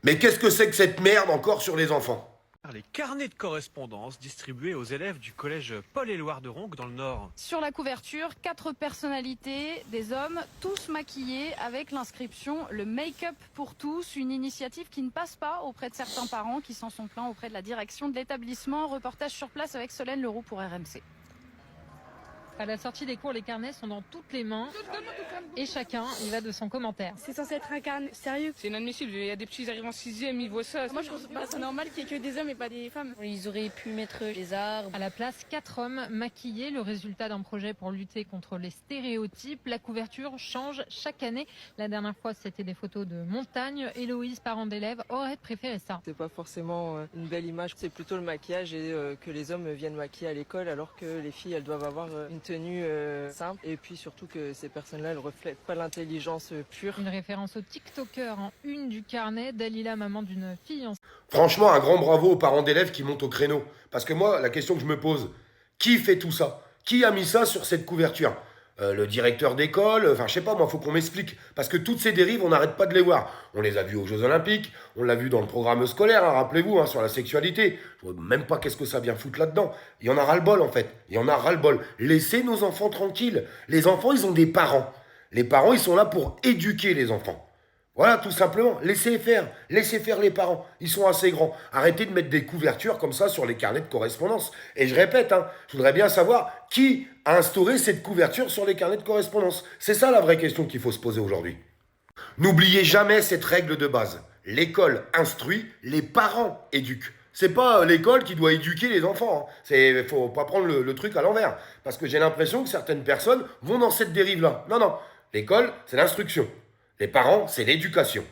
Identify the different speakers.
Speaker 1: Mais qu'est-ce que c'est que cette merde encore sur les enfants?
Speaker 2: Les carnets de correspondance distribués aux élèves du collège Paul-Éluard de Ronc dans le Nord.
Speaker 3: Sur la couverture, 4 personnalités, des hommes, tous maquillés avec l'inscription Le make-up pour tous, une initiative qui ne passe pas auprès de certains parents qui s'en sont plaints auprès de la direction de l'établissement. Reportage sur place avec Solène Leroux pour RMC.
Speaker 4: À la sortie des cours, les carnets sont dans toutes les mains et chacun y va de son commentaire.
Speaker 5: C'est censé être un carnet sérieux.
Speaker 6: C'est inadmissible, il y a des petits, ils arrivent en 6e, ils voient ça.
Speaker 5: Moi je trouve ça normal qu'il n'y ait que des hommes et pas des femmes.
Speaker 7: Ils auraient pu mettre les arbres.
Speaker 4: À la place, 4 hommes maquillés, le résultat d'un projet pour lutter contre les stéréotypes. La couverture change chaque année. La dernière fois, c'était des photos de montagne. Héloïse, parent d'élèves, aurait préféré ça.
Speaker 8: C'est pas forcément une belle image, c'est plutôt le maquillage et que les hommes viennent maquiller à l'école alors que les filles, elles doivent avoir une tenue simple et puis surtout que ces personnes-là, elles reflètent pas l'intelligence pure.
Speaker 4: Une référence au TikToker en une du carnet. Dalila, maman d'une fille en...
Speaker 1: Franchement, un grand bravo aux parents d'élèves qui montent au créneau. Parce que moi, la question que je me pose, qui fait tout ça? Qui a mis ça sur cette couverture? Le directeur d'école, enfin je sais pas moi, faut qu'on m'explique. Parce que toutes ces dérives, on n'arrête pas de les voir. On les a vues aux Jeux Olympiques, on l'a vu dans le programme scolaire, hein, rappelez-vous, hein, sur la sexualité. Je vois même pas qu'est-ce que ça vient foutre là-dedans. Il y en a ras-le-bol en fait. Il y en a ras-le-bol. Laissez nos enfants tranquilles. Les enfants, ils ont des parents. Les parents, ils sont là pour éduquer les enfants. Voilà, tout simplement. Laissez faire les parents. Ils sont assez grands. Arrêtez de mettre des couvertures comme ça sur les carnets de correspondance. Et je répète, hein, je voudrais bien savoir qui a instauré cette couverture sur les carnets de correspondance. C'est ça la vraie question qu'il faut se poser aujourd'hui. N'oubliez jamais cette règle de base. L'école instruit, les parents éduquent. C'est pas l'école qui doit éduquer les enfants. Hein. Faut pas prendre le truc à l'envers. Parce que j'ai l'impression que certaines personnes vont dans cette dérive-là. Non, non. L'école, c'est l'instruction. Les parents, c'est l'éducation.